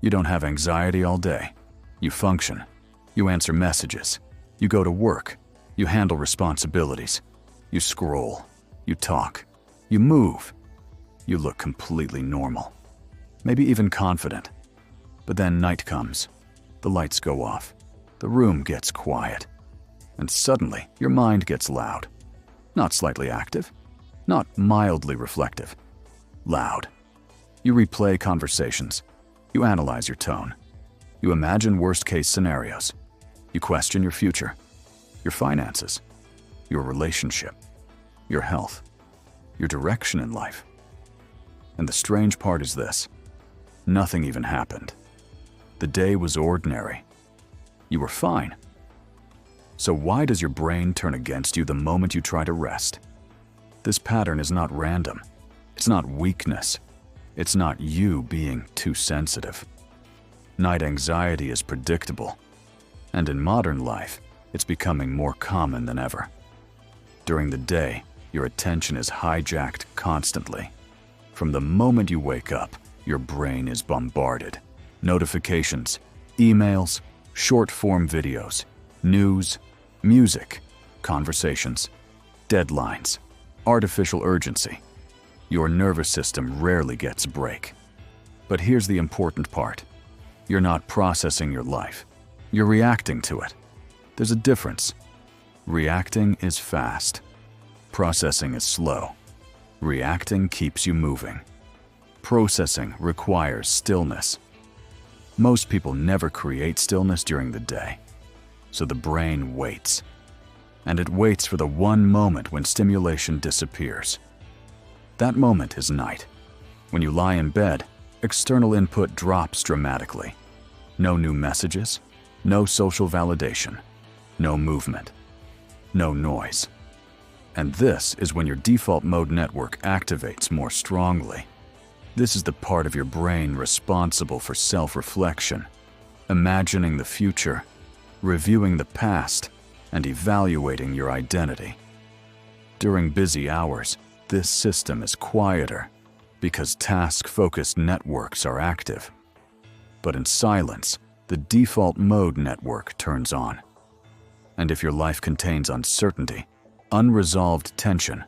You don't have anxiety all day. You function. You answer messages. You go to work. You handle responsibilities. You scroll. You talk. You move. You look completely normal. Maybe even confident. But then night comes. The lights go off. The room gets quiet. And suddenly, your mind gets loud. Not slightly active. Not mildly reflective. Loud. You replay conversations. You analyze your tone. You imagine worst-case scenarios. You question your future, your finances, your relationship, your health, your direction in life. And the strange part is this: nothing even happened. The day was ordinary. You were fine. So why does your brain turn against you the moment you try to rest? This pattern is not random. It's not weakness. It's not you being too sensitive. Night anxiety is predictable. And in modern life, it's becoming more common than ever. During the day, your attention is hijacked constantly. From the moment you wake up, your brain is bombarded. Notifications, emails, short-form videos, news, music, conversations, deadlines, artificial urgency. Your nervous system rarely gets a break. But here's the important part. You're not processing your life. You're reacting to it. There's a difference. Reacting is fast. Processing is slow. Reacting keeps you moving. Processing requires stillness. Most people never create stillness during the day. So the brain waits. And it waits for the one moment when stimulation disappears. That moment is night. When you lie in bed, external input drops dramatically. No new messages, no social validation, no movement, no noise. And this is when your default mode network activates more strongly. This is the part of your brain responsible for self-reflection, imagining the future, reviewing the past, and evaluating your identity. During busy hours, this system is quieter because task-focused networks are active. But in silence, the default mode network turns on. And if your life contains uncertainty, unresolved tension,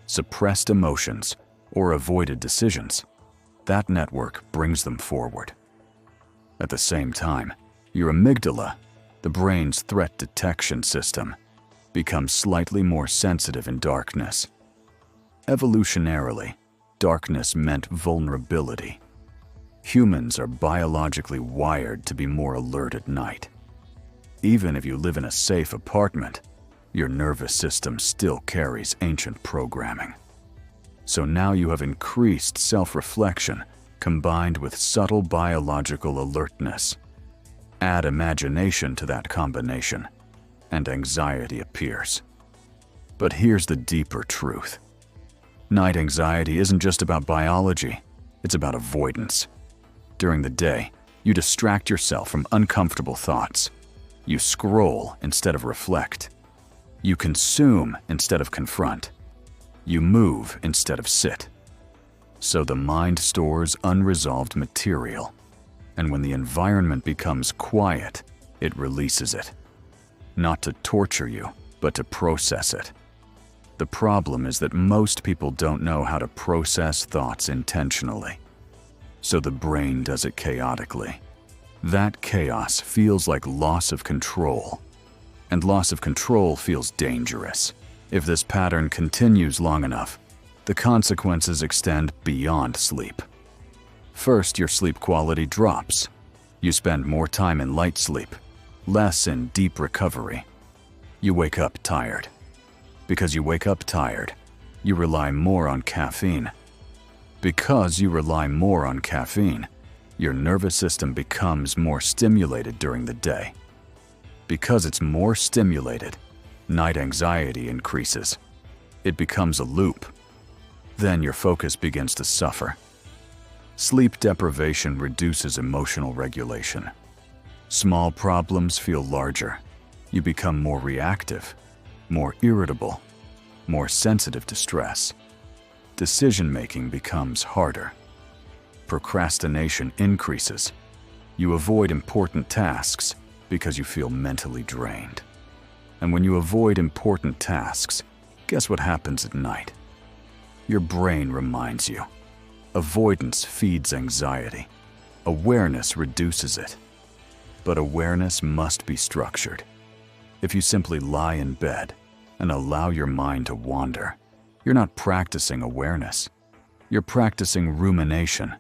suppressed emotions, or avoided decisions, that network brings them forward. At the same time, your amygdala, the brain's threat detection system, becomes slightly more sensitive in darkness. Evolutionarily, darkness meant vulnerability. Humans are biologically wired to be more alert at night. Even if you live in a safe apartment, your nervous system still carries ancient programming. So now you have increased self-reflection combined with subtle biological alertness. Add imagination to that combination, and anxiety appears. But here's the deeper truth. Night anxiety isn't just about biology, it's about avoidance. During the day, you distract yourself from uncomfortable thoughts. You scroll instead of reflect. You consume instead of confront. You move instead of sit. So the mind stores unresolved material, and when the environment becomes quiet, it releases it. Not to torture you, but to process it. The problem is that most people don't know how to process thoughts intentionally. So the brain does it chaotically. That chaos feels like loss of control. And loss of control feels dangerous. If this pattern continues long enough, the consequences extend beyond sleep. First, your sleep quality drops. You spend more time in light sleep, less in deep recovery. You wake up tired. Because you wake up tired, you rely more on caffeine. Because you rely more on caffeine, your nervous system becomes more stimulated during the day. Because it's more stimulated, night anxiety increases. It becomes a loop. Then your focus begins to suffer. Sleep deprivation reduces emotional regulation. Small problems feel larger. You become more reactive, more irritable, more sensitive to stress. Decision-making becomes harder. Procrastination increases. You avoid important tasks because you feel mentally drained. And when you avoid important tasks, guess what happens at night? Your brain reminds you. Avoidance feeds anxiety. Awareness reduces it. But awareness must be structured. If you simply lie in bed and allow your mind to wander, you're not practicing awareness. You're practicing rumination.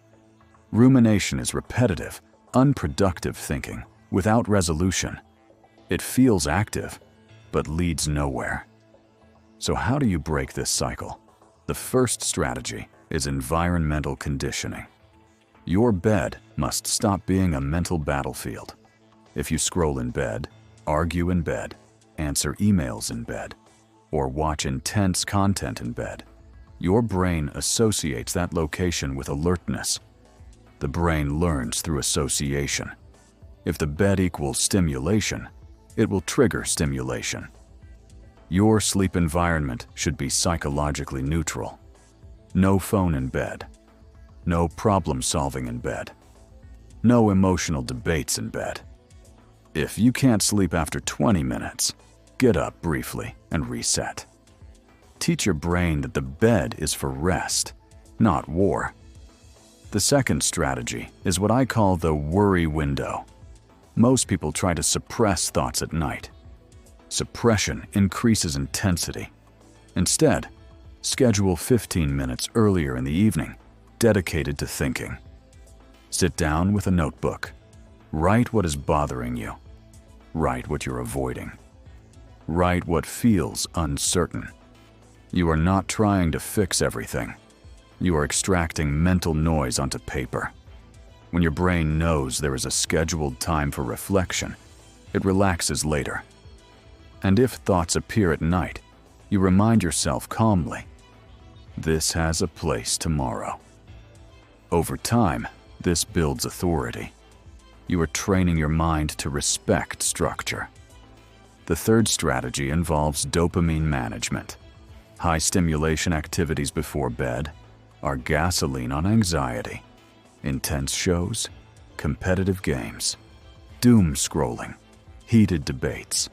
Rumination is repetitive, unproductive thinking without resolution. It feels active, but leads nowhere. So how do you break this cycle? The first strategy is environmental conditioning. Your bed must stop being a mental battlefield. If you scroll in bed, argue in bed, answer emails in bed, or watch intense content in bed, your brain associates that location with alertness. The brain learns through association. If the bed equals stimulation, it will trigger stimulation. Your sleep environment should be psychologically neutral. No phone in bed. No problem solving in bed. No emotional debates in bed. If you can't sleep after 20 minutes, get up briefly and reset. Teach your brain that the bed is for rest, not war. The second strategy is what I call the worry window. Most people try to suppress thoughts at night. Suppression increases intensity. Instead, schedule 15 minutes earlier in the evening, dedicated to thinking. Sit down with a notebook. Write what is bothering you. Write what you're avoiding. Write what feels uncertain. You are not trying to fix everything. You are extracting mental noise onto paper. When your brain knows there is a scheduled time for reflection, it relaxes later. And if thoughts appear at night, you remind yourself calmly, this has a place tomorrow. Over time, this builds authority. You are training your mind to respect structure. The third strategy involves dopamine management. High stimulation activities before bed are gasoline on anxiety. Intense shows, competitive games, doom scrolling, heated debates,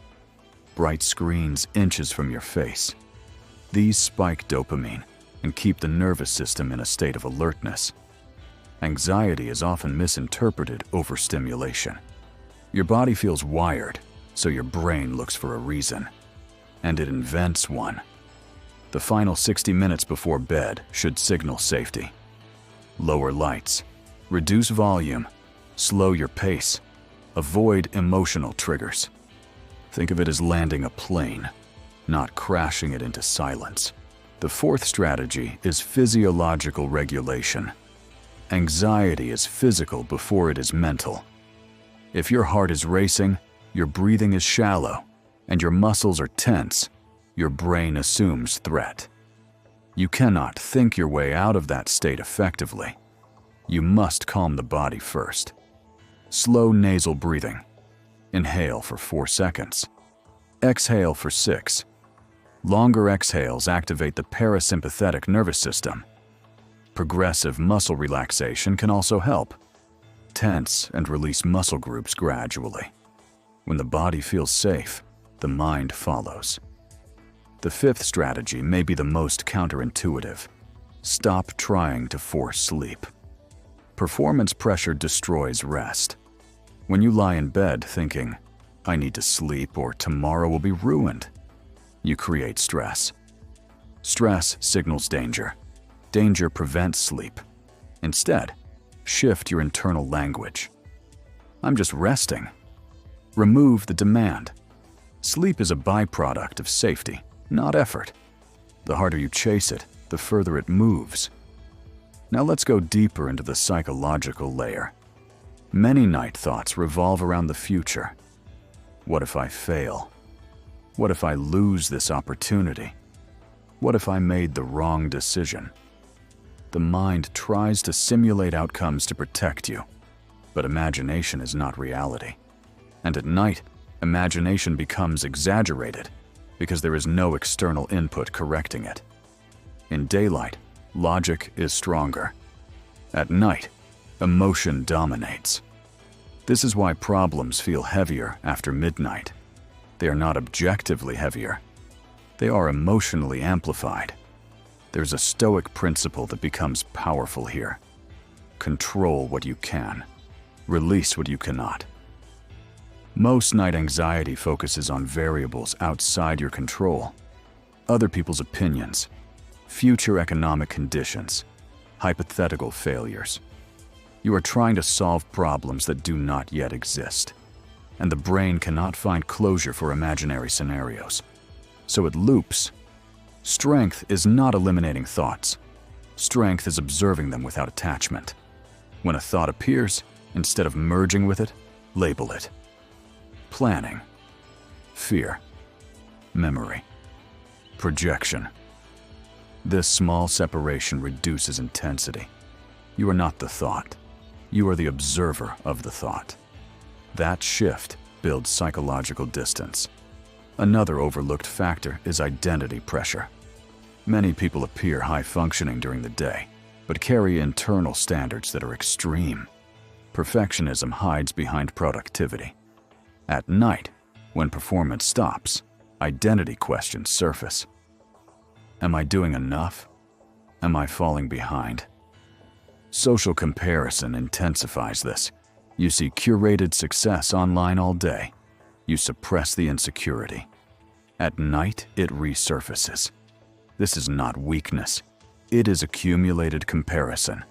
bright screens inches from your face. These spike dopamine and keep the nervous system in a state of alertness. Anxiety is often misinterpreted overstimulation. Your body feels wired, so your brain looks for a reason, and it invents one. The final 60 minutes before bed should signal safety. Lower lights, reduce volume, slow your pace, avoid emotional triggers. Think of it as landing a plane, not crashing it into silence. The fourth strategy is physiological regulation. Anxiety is physical before it is mental. If your heart is racing, your breathing is shallow, and your muscles are tense, your brain assumes threat. You cannot think your way out of that state effectively. You must calm the body first. Slow nasal breathing. Inhale for 4 seconds. Exhale for 6. Longer exhales activate the parasympathetic nervous system. Progressive muscle relaxation can also help. Tense and release muscle groups gradually. When the body feels safe, the mind follows. The fifth strategy may be the most counterintuitive. Stop trying to force sleep. Performance pressure destroys rest. When you lie in bed thinking, I need to sleep or tomorrow will be ruined, you create stress. Stress signals danger. Danger prevents sleep. Instead, shift your internal language. I'm just resting. Remove the demand. Sleep is a byproduct of safety, not effort. The harder you chase it, the further it moves. Now let's go deeper into the psychological layer. Many night thoughts revolve around the future. What if I fail? What if I lose this opportunity? What if I made the wrong decision? The mind tries to simulate outcomes to protect you, but imagination is not reality. And at night, imagination becomes exaggerated because there is no external input correcting it. In daylight, logic is stronger. At night, emotion dominates. This is why problems feel heavier after midnight. They are not objectively heavier. They are emotionally amplified. There's a stoic principle that becomes powerful here. Control what you can. Release what you cannot. Most night anxiety focuses on variables outside your control. Other people's opinions, future economic conditions, hypothetical failures. You are trying to solve problems that do not yet exist, and the brain cannot find closure for imaginary scenarios. So it loops. Strength is not eliminating thoughts. Strength is observing them without attachment. When a thought appears, instead of merging with it, label it. Planning. Fear. Memory. Projection. This small separation reduces intensity. You are not the thought. You are the observer of the thought. That shift builds psychological distance. Another overlooked factor is identity pressure. Many people appear high-functioning during the day, but carry internal standards that are extreme. Perfectionism hides behind productivity. At night, when performance stops, identity questions surface. Am I doing enough? Am I falling behind? Social comparison intensifies this. You see curated success online all day. You suppress the insecurity. At night, it resurfaces. This is not weakness. It is accumulated comparison.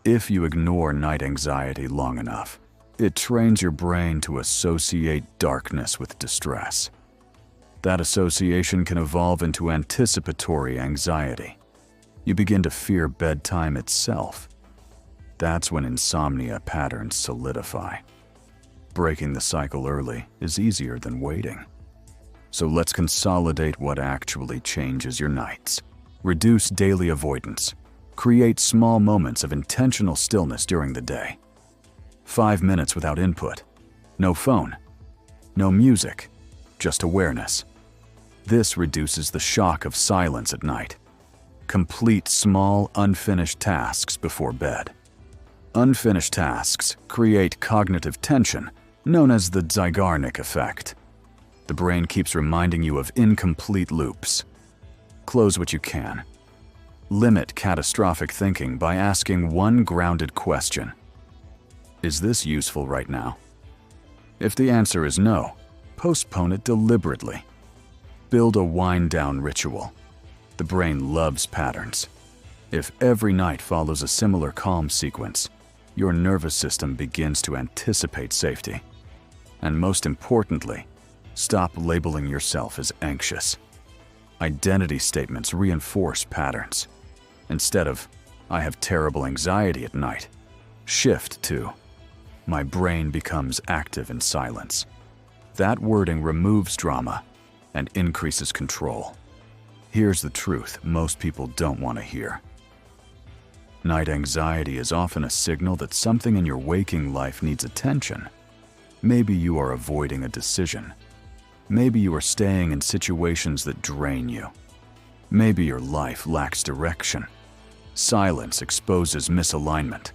If you ignore night anxiety long enough, it trains your brain to associate darkness with distress. That association can evolve into anticipatory anxiety. You begin to fear bedtime itself. That's when insomnia patterns solidify. Breaking the cycle early is easier than waiting. So let's consolidate what actually changes your nights. Reduce daily avoidance. Create small moments of intentional stillness during the day. 5 minutes without input. No phone. No music. Just awareness. This reduces the shock of silence at night. Complete small, unfinished tasks before bed. Unfinished tasks create cognitive tension, known as the Zeigarnik effect. The brain keeps reminding you of incomplete loops. Close what you can. Limit catastrophic thinking by asking one grounded question. Is this useful right now? If the answer is no, postpone it deliberately. Build a wind-down ritual. The brain loves patterns. If every night follows a similar calm sequence, your nervous system begins to anticipate safety. And most importantly, stop labeling yourself as anxious. Identity statements reinforce patterns. Instead of, I have terrible anxiety at night, shift to, my brain becomes active in silence. That wording removes drama and increases control. Here's the truth most people don't want to hear. Night anxiety is often a signal that something in your waking life needs attention. Maybe you are avoiding a decision. Maybe you are staying in situations that drain you. Maybe your life lacks direction. Silence exposes misalignment.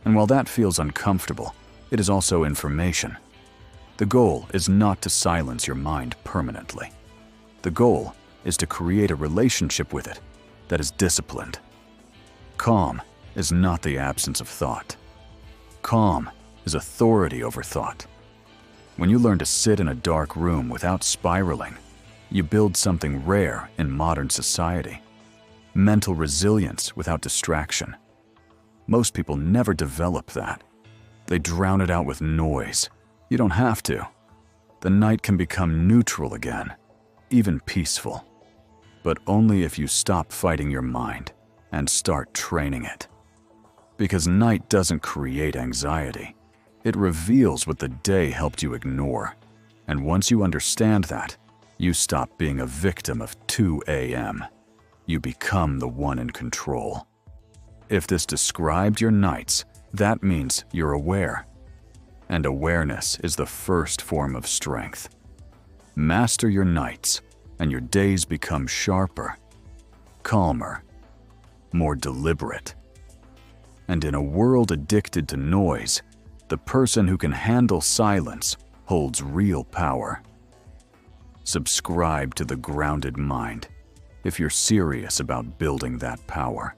And while that feels uncomfortable, it is also information. The goal is not to silence your mind permanently. The goal is to create a relationship with it that is disciplined. Calm is not the absence of thought. Calm is authority over thought. When you learn to sit in a dark room without spiraling, you build something rare in modern society. Mental resilience without distraction. Most people never develop that. They drown it out with noise. You don't have to. The night can become neutral again, even peaceful. But only if you stop fighting your mind and start training it. Because night doesn't create anxiety. It reveals what the day helped you ignore. And once you understand that, you stop being a victim of 2 a.m. You become the one in control. If this described your nights, that means you're aware. And awareness is the first form of strength. Master your nights, and your days become sharper, calmer, more deliberate. And in a world addicted to noise, The person who can handle silence holds real power. Subscribe to the grounded mind if you're serious about building that power.